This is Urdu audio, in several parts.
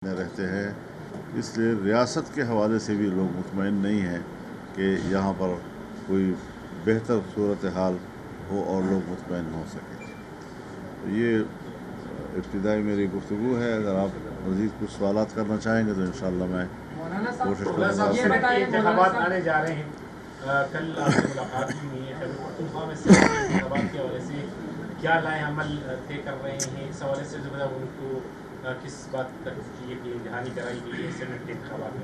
رہتے ہیں، اس لیے ریاست کے حوالے سے بھی لوگ مطمئن نہیں ہیں کہ یہاں پر کوئی بہتر صورتحال ہو اور لوگ مطمئن ہو سکیں۔ یہ ابتدائی میری گفتگو ہے۔ اگر آپ مزید کچھ سوالات کرنا چاہیں گے تو انشاءاللہ میں کوشش کروں گا۔ انتخابات آنے جا رہے ہیں، کل آپ سے ملاقات بھی ہوئی ہے، خیبر پختونخوا میں انتخابات کے حوالے سے کیا لائے عمل طے کر رہے ہیں؟ اس حوالے سے جو ہے ان کو کس بات تک یہ دہانی کرائی گئی ہے سینٹ کے انتخابات میں؟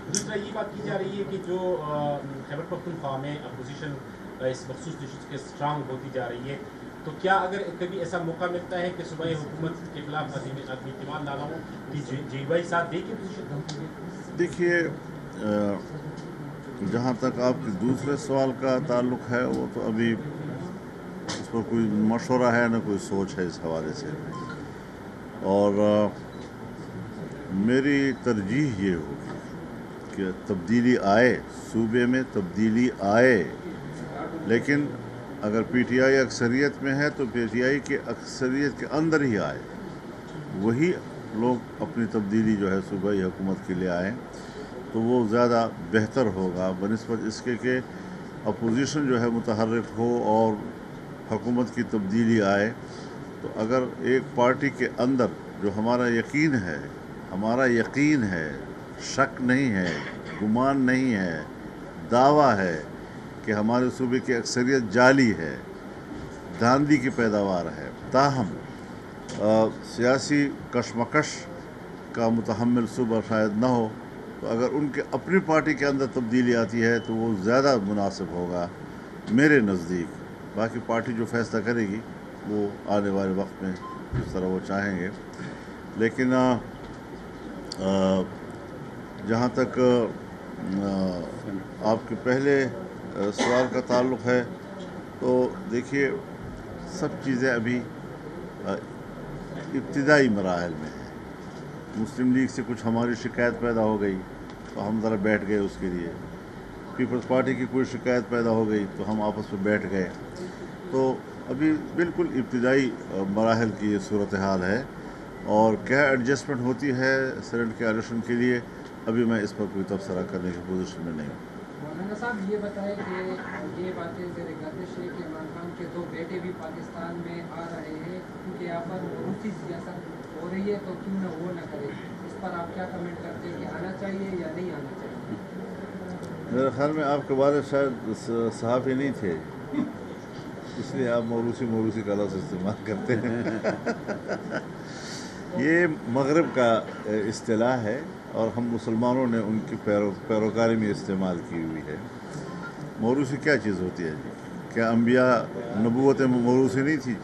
دوسرا یہ بات کی جا رہی ہے کہ جو خیبر پختونخوا میں اپوزیشن اس مخصوص نشست کے اسٹرانگ ہوتی جا رہی ہے، تو کیا اگر کبھی ایسا موقع ملتا ہے کہ صوبائی حکومت کے خلاف عدم اعتماد لانا ہو کہ جی ساتھ دے کے پوزیشن؟ دیکھیے، جہاں تک آپ کے دوسرے سوال کا تعلق ہے وہ تو ابھی اس پر کوئی مشورہ ہے نہ کوئی سوچ ہے اس حوالے سے، اور میری ترجیح یہ ہوگی کہ تبدیلی آئے، صوبے میں تبدیلی آئے، لیکن اگر پی ٹی آئی اکثریت میں ہے تو پی ٹی آئی کے اکثریت کے اندر ہی آئے، وہی لوگ اپنی تبدیلی جو ہے صوبائی حکومت کے لیے آئیں تو وہ زیادہ بہتر ہوگا بنسبت اس کے کہ اپوزیشن جو ہے متحرک ہو اور حکومت کی تبدیلی آئے۔ تو اگر ایک پارٹی کے اندر جو ہمارا یقین ہے، شک نہیں ہے، گمان نہیں ہے، دعویٰ ہے کہ ہمارے صوبے کی اکثریت جعلی ہے، دھاندلی کی پیداوار ہے، تاہم سیاسی کشمکش کا متحمل صوبہ شاید نہ ہو، تو اگر ان کے اپنی پارٹی کے اندر تبدیلی آتی ہے تو وہ زیادہ مناسب ہوگا میرے نزدیک۔ باقی پارٹی جو فیصلہ کرے گی وہ آنے والے وقت میں جس طرح وہ چاہیں گے، لیکن جہاں تک آپ کے پہلے سوال کا تعلق ہے تو دیکھیے، سب چیزیں ابھی ابتدائی مراحل میں ہیں۔ مسلم لیگ سے کچھ ہماری شکایت پیدا ہو گئی تو ہم ذرا بیٹھ گئے اس کے لیے، پیپلز پارٹی کی کوئی شکایت پیدا ہو گئی تو ہم آپس میں بیٹھ گئے، تو ابھی بالکل ابتدائی مراحل کی یہ صورتحال ہے، اور کیا ایڈجسٹمنٹ ہوتی ہے سینٹ کے الیکشن کے لیے ابھی میں اس پر کوئی تبصرہ کرنے کی پوزیشن میں نہیں ہوں۔ مولانا صاحب یہ بتائیں کہ یہ باتیں زیر گردش ہے کہ عمران خان کے 2 بیٹے بھی پاکستان میں آ رہے ہیں، کیونکہ یہاں پر موروثی سیاست ہو رہی ہے، تو کیوں نہ وہ نہ کرے؟ اس پر آپ کیا کمنٹ کرتے ہیں کہ آنا چاہیے یا نہیں آنا چاہیے؟ میرے خیال میں آپ کے والد شاید صحافی نہیں تھے، اس لیے آپ موروثی کا لفظ استعمال کرتے ہیں۔ یہ مغرب کا اصطلاح ہے اور ہم مسلمانوں نے ان کی پیروکاری میں استعمال کی ہوئی ہے۔ موروثی کیا چیز ہوتی ہے جی؟ کیا انبیاء نبوت میں موروثی نہیں تھی؟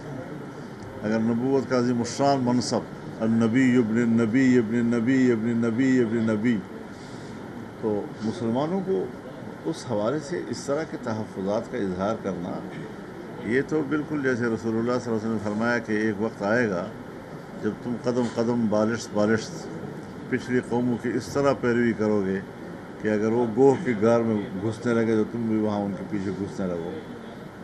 اگر نبوت کا عظیم الشان منصب النبی ابن النبی ابن النبی ابن النبی ابن النبی، تو مسلمانوں کو اس حوالے سے اس طرح کے تحفظات کا اظہار کرنا، یہ تو بالکل جیسے رسول اللہ صلی اللہ علیہ وسلم نے فرمایا کہ ایک وقت آئے گا جب تم قدم قدم بالش پچھلی قوموں کی اس طرح پیروی کرو گے کہ اگر وہ گوہ کے غار میں گھسنے لگے تو تم بھی وہاں ان کے پیچھے گھسنے لگو۔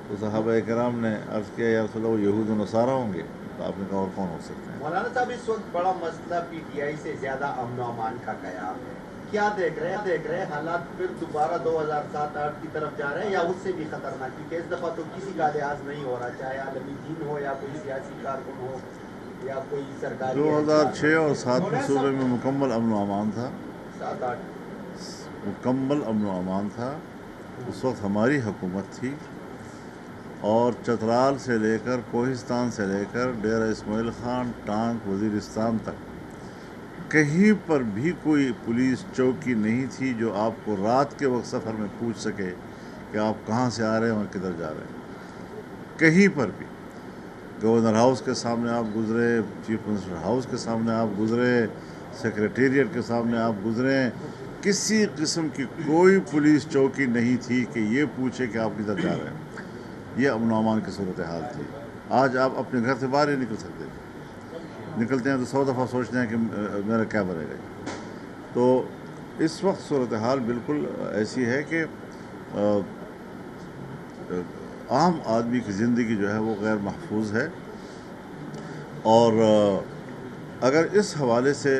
تو صحابہ کرام نے عرض کیا یا رسول اللہ وہ یہود و نصارہ ہوں گے؟ تو آپ نے کہا اور کون ہو سکتے ہیں؟ مولانا صاحب، اس وقت بڑا مسئلہ پی ٹی آئی سے زیادہ امن و امان کا قیام ہے، کیا دیکھ رہے ہیں حالات پھر دوبارہ 2007-8 کی طرف جا رہے ہیں یا اس سے بھی خطرناک؟ کیونکہ اس دفعہ تو کسی کا لحاظ نہیں ہو رہا، چاہے عالمی دین ہو یا کوئی سیاسی کارکن ہو یا کوئی سرکاری۔ 2006 اور 2007 میں صوبے میں مکمل امن و امان تھا، 7-8 مکمل امن و امان تھا۔ اس وقت ہماری حکومت تھی، اور چترال سے لے کر کوہستان سے لے کر ڈیرہ اسماعیل خان، ٹانک، وزیرستان تک کہیں پر بھی کوئی پولیس چوکی نہیں تھی جو آپ کو رات کے وقت سفر میں پوچھ سکے کہ آپ کہاں سے آ رہے ہیں اور کدھر جا رہے ہیں۔ کہیں پر بھی گورنر ہاؤس کے سامنے آپ گزرے، چیف منسٹر ہاؤس کے سامنے آپ گزرے، سیکریٹریٹ کے سامنے آپ گزرے، کسی قسم کی کوئی پولیس چوکی نہیں تھی کہ یہ پوچھے کہ آپ کدھر جا رہے ہیں۔ یہ امن و امان کی صورتحال تھی۔ آج آپ اپنے گھر سے باہر ہی نکل سکتے تھے، نکلتے ہیں تو 100 دفعہ سوچتے ہیں کہ میرا کیا بنے گا۔ تو اس وقت صورتحال بالکل ایسی ہے کہ عام آدمی کی زندگی جو ہے وہ غیر محفوظ ہے، اور اگر اس حوالے سے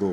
2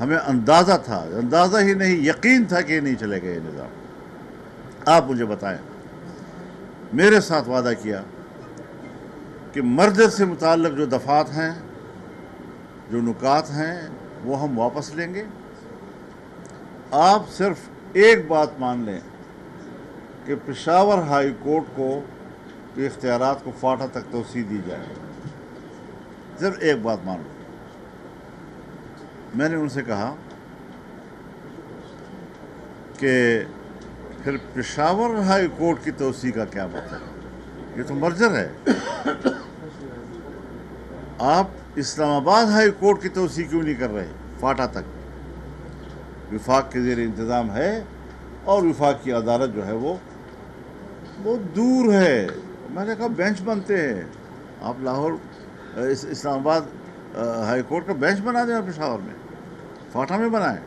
ہمیں اندازہ ہی نہیں، یقین تھا کہ یہ نہیں چلے گا یہ نظام۔ آپ مجھے بتائیں، میرے ساتھ وعدہ کیا کہ مرجر سے متعلق جو دفعات ہیں، جو نکات ہیں، وہ ہم واپس لیں گے۔ آپ صرف ایک بات مان لیں کہ پشاور ہائی کورٹ کو کے اختیارات کو فاٹا تک توسیع دی جائے، صرف ایک بات مان لو۔ میں نے ان سے کہا کہ پھر پشاور ہائی کورٹ کی توسیع کا کیا مطلب؟ یہ تو مرجر ہے۔ آپ اسلام آباد ہائی کورٹ کی توسیع کیوں نہیں کر رہے فاٹا تک؟ وفاق کے زیر انتظام ہے، اور وفاق کی عدالت جو ہے وہ بہت دور ہے۔ میں نے کہا بینچ بنتے ہیں، آپ لاہور اسلام آباد ہائی کورٹ کا بینچ بنا دیں، پشاور میں، فاٹا میں بنائیں۔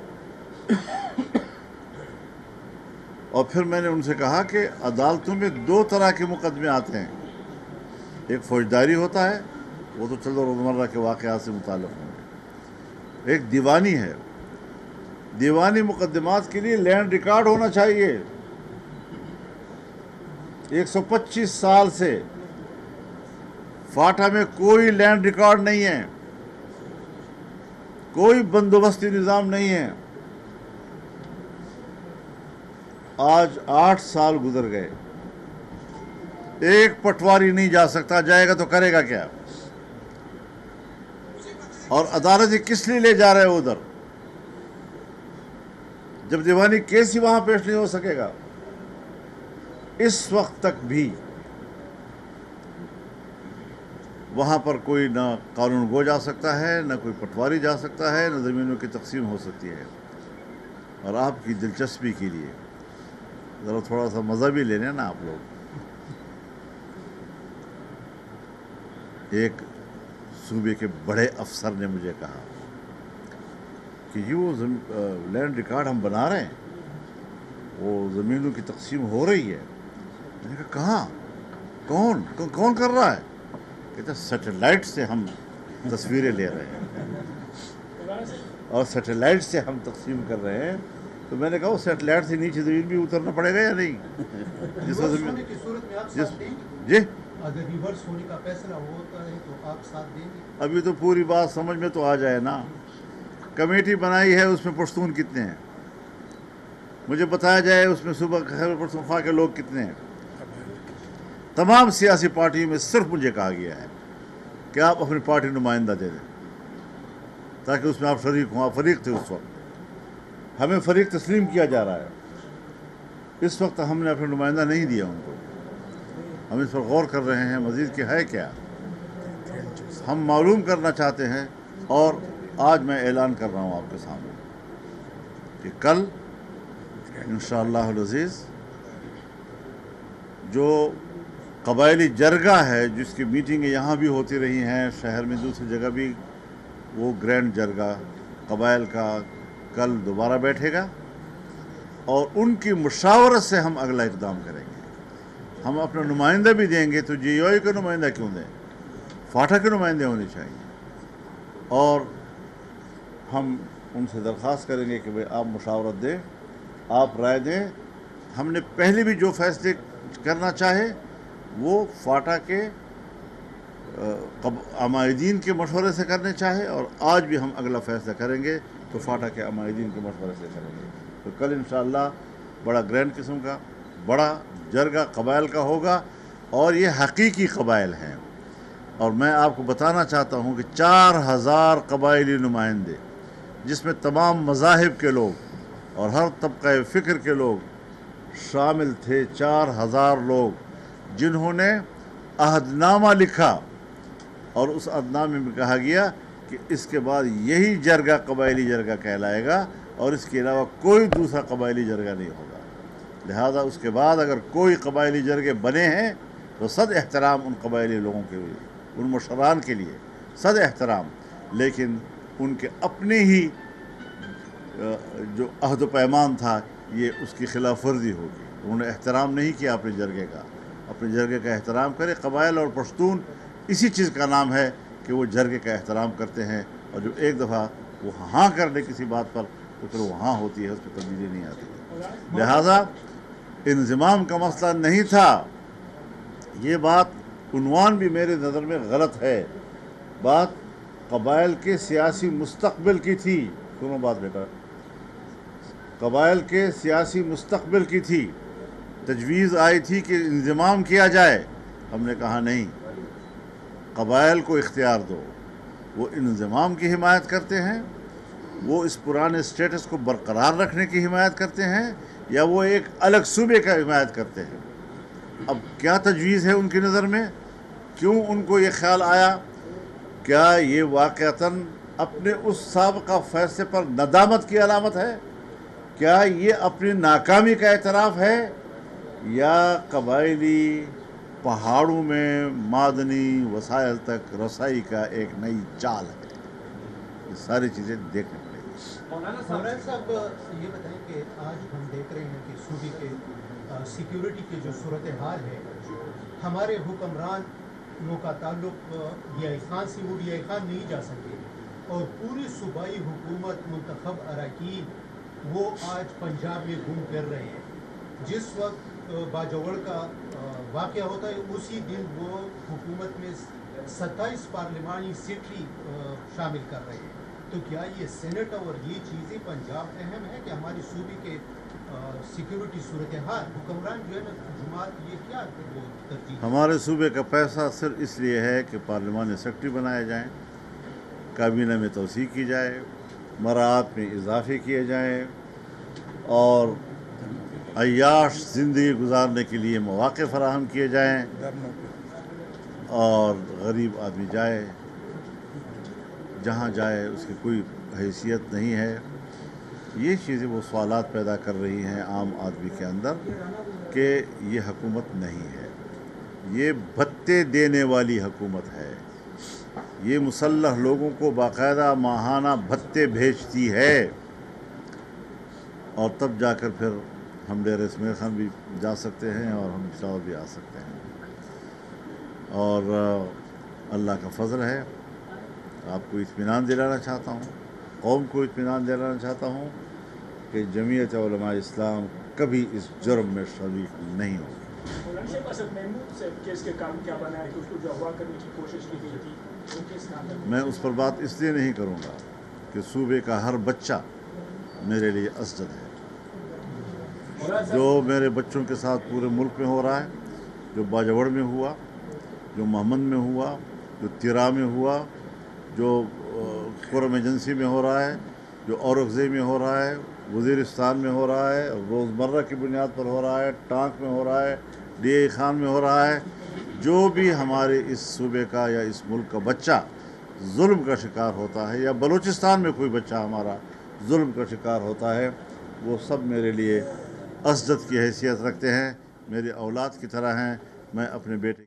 اور پھر میں نے ان سے کہا کہ عدالتوں میں دو طرح کے مقدمے آتے ہیں، ایک فوجداری ہوتا ہے، وہ تو چلو روزمرہ کے واقعات سے متعلق ہوں گے، ایک دیوانی ہے۔ دیوانی مقدمات کے لیے لینڈ ریکارڈ ہونا چاہیے۔ 125 سال سے فاٹا میں کوئی لینڈ ریکارڈ نہیں ہے، کوئی بندوبستی نظام نہیں ہے۔ آج 8 سال گزر گئے، ایک پٹواری نہیں جا سکتا، جائے گا تو کرے گا کیا؟ اور عدالت کس لیے لے جا رہے ہیں ادھر، جب دیوانی کیس ہی وہاں پیش نہیں ہو سکے گا؟ اس وقت تک بھی وہاں پر کوئی نہ قانون گو جا سکتا ہے، نہ کوئی پٹواری جا سکتا ہے، نہ زمینوں کی تقسیم ہو سکتی ہے۔ اور آپ کی دلچسپی کے لیے ذرا تھوڑا سا مزہ بھی لینے نا آپ لوگ، ایک صوبے کے بڑے افسر نے مجھے کہا کہ یہ لینڈ ریکارڈ ہم بنا رہے ہیں، وہ زمینوں کی تقسیم ہو رہی ہے۔ میں نے کہا کہاں، کون کر رہا ہے؟ کہتے سیٹلائٹ سے ہم تصویریں لے رہے ہیں اور سیٹلائٹ سے ہم تقسیم کر رہے ہیں۔ تو میں نے کہا وہ سیٹلائٹ سے نیچے زمین بھی اترنا پڑے گا یا نہیں؟ جی اگر ریورس ہونے کا فیصلہ ہوتا ہے تو آپ ساتھ دیں گے؟ ابھی تو پوری بات سمجھ میں تو آ جائے نا۔ کمیٹی بنائی ہے، اس میں پشتون کتنے ہیں مجھے بتایا جائے، اس میں صوبہ خیبر پختونخوا کے لوگ کتنے ہیں؟ تمام سیاسی پارٹیوں میں صرف مجھے کہا گیا ہے کہ آپ اپنی پارٹی نمائندہ دے دیں تاکہ اس میں آپ شریک ہوں۔ آپ فریق تھے اس وقت، ہمیں فریق تسلیم کیا جا رہا ہے۔ اس وقت ہم نے اپنا نمائندہ نہیں دیا ان کو، ہم اس پر غور کر رہے ہیں مزید کہ ہے کیا، ہم معلوم کرنا چاہتے ہیں۔ اور آج میں اعلان کر رہا ہوں آپ کے سامنے کہ کل انشاءاللہ العزیز جو قبائلی جرگہ ہے، جس کی میٹنگیں یہاں بھی ہوتی رہی ہیں، شہر میں دوسری جگہ بھی، وہ گرینڈ جرگہ قبائل کا کل دوبارہ بیٹھے گا، اور ان کی مشاورت سے ہم اگلا اقدام کریں گے۔ ہم اپنا نمائندہ بھی دیں گے، تو جی او اے کا نمائندہ کیوں دیں، فاٹا کے نمائندے ہونے چاہیے۔ اور ہم ان سے درخواست کریں گے کہ بھئی آپ مشاورت دیں، آپ رائے دیں۔ ہم نے پہلے بھی جو فیصلے کرنا چاہے وہ فاٹا کے عمائدین کے مشورے سے کرنے چاہے، اور آج بھی ہم اگلا فیصلہ کریں گے تو فاٹا کے عمائدین کے مشورے سے کریں گے۔ تو کل انشاءاللہ بڑا گرینڈ قسم کا بڑا جرگہ قبائل کا ہوگا، اور یہ حقیقی قبائل ہیں۔ اور میں آپ کو بتانا چاہتا ہوں کہ 4000 قبائلی نمائندے، جس میں تمام مذاہب کے لوگ اور ہر طبقہ فکر کے لوگ شامل تھے، 4000 لوگ جنہوں نے عہد نامہ لکھا، اور اس عہد نامے میں کہا گیا کہ اس کے بعد یہی جرگہ قبائلی جرگہ کہلائے گا، اور اس کے علاوہ کوئی دوسرا قبائلی جرگہ نہیں ہوگا۔ لہذا اس کے بعد اگر کوئی قبائلی جرگے بنے ہیں تو صد احترام ان قبائلی لوگوں کے لیے، ان مشران کے لیے صد احترام، لیکن ان کے اپنے ہی جو عہد و پیمان تھا یہ اس کی خلاف ورزی ہوگی۔ انہوں نے احترام نہیں کیا اپنے جرگے کا، اپنے جرگے کا احترام کرے۔ قبائل اور پشتون اسی چیز کا نام ہے کہ وہ جرگے کا احترام کرتے ہیں، اور جو ایک دفعہ وہ ہاں کر لے کسی بات پر تو پھر وہ ہاں ہوتی ہے، اس پہ تبدیلی نہیں آتی۔ لہٰذا انضمام کا مسئلہ نہیں تھا، یہ بات عنوان بھی میرے نظر میں غلط ہے، بات قبائل کے سیاسی مستقبل کی تھی۔ سنو بات بیٹا، قبائل کے سیاسی مستقبل کی تھی، تجویز آئی تھی کہ انضمام کیا جائے، ہم نے کہا نہیں، قبائل کو اختیار دو، وہ انضمام کی حمایت کرتے ہیں، وہ اس پرانے اسٹیٹس کو برقرار رکھنے کی حمایت کرتے ہیں، یا وہ ایک الگ صوبے کا حمایت کرتے ہیں۔ اب کیا تجویز ہے ان کی نظر میں؟ کیوں ان کو یہ خیال آیا؟ کیا یہ واقعتاً اپنے اس سابقہ فیصلے پر ندامت کی علامت ہے؟ کیا یہ اپنی ناکامی کا اعتراف ہے، یا قبائلی پہاڑوں میں معدنی وسائل تک رسائی کا ایک نئی چال ہے؟ یہ ساری چیزیں دیکھنے پڑیں گی۔ مولانا صاحب یہ بتائیں کہ آج ہم دیکھ رہے ہیں کہ صوبے کے سیکیورٹی کی جو صورتحال ہے، ہمارے حکمرانوں کا تعلق ڈی آئی خان سے، وہ ڈی آئی خان نہیں جا سکے، اور پوری صوبائی حکومت منتخب اراکین وہ آج پنجاب میں گھوم پھر رہے ہیں۔ جس وقت باجوڑ کا واقعہ ہوتا ہے اسی دن وہ حکومت میں 27 پارلیمانی سیٹ ہی شامل کر رہے ہیں۔ تو کیا یہ سینٹ اور یہ چیزیں پنجاب اہم ہے کہ ہماری صوبے کے سیکیورٹی صورتحال حکمران جو ہے نا جماعت، یہ کیا وہ ترجیح؟ ہمارے صوبے کا پیسہ صرف اس لیے ہے کہ پارلیمانی سیکرٹری بنائے جائیں، کابینہ میں توسیع کی جائے، مراعات میں اضافے کیے جائیں، اور عیاش زندگی گزارنے کے لیے مواقع فراہم کیے جائیں، اور غریب آدمی جائے جہاں جائے اس کی کوئی حیثیت نہیں ہے۔ یہ چیزیں وہ سوالات پیدا کر رہی ہیں عام آدمی کے اندر کہ یہ حکومت نہیں ہے، یہ بھتے دینے والی حکومت ہے، یہ مسلح لوگوں کو باقاعدہ ماہانہ بھتے بھیجتی ہے، اور تب جا کر پھر ہم ڈیرہ اسماعیل خان بھی جا سکتے ہیں اور ہم پشاور بھی آ سکتے ہیں۔ اور اللہ کا فضل ہے، آپ کو اطمینان دلانا چاہتا ہوں، قوم کو اطمینان دلانا چاہتا ہوں کہ جمعیت علماء اسلام کبھی اس جرم میں شریک نہیں ہوگی۔ مولانا صاحب، اسد محمود صاحب کیس کے کام کیا بنا ہے کہ اس کو جو اغوا کرنے کی کوشش کی گئی تھی، وہ کیس کام ہے؟ میں اس پر بات اس لیے نہیں کروں گا کہ صوبے کا ہر بچہ میرے لیے اسجد ہے۔ جو میرے بچوں کے ساتھ پورے ملک میں ہو رہا ہے، جو باجوڑ میں ہوا، جو محمد میں ہوا، جو تیرا میں ہوا، جو قرم ایجنسی میں ہو رہا ہے، جو اورکزئی میں ہو رہا ہے، وزیرستان میں ہو رہا ہے، روزمرہ کی بنیاد پر ہو رہا ہے، ٹانک میں ہو رہا ہے، ڈی اے خان میں ہو رہا ہے، جو بھی ہمارے اس صوبے کا یا اس ملک کا بچہ ظلم کا شکار ہوتا ہے، یا بلوچستان میں کوئی بچہ ہمارا ظلم کا شکار ہوتا ہے، وہ سب میرے لیے اسجد کی حیثیت رکھتے ہیں، میرے اولاد کی طرح ہیں۔ میں اپنے بیٹے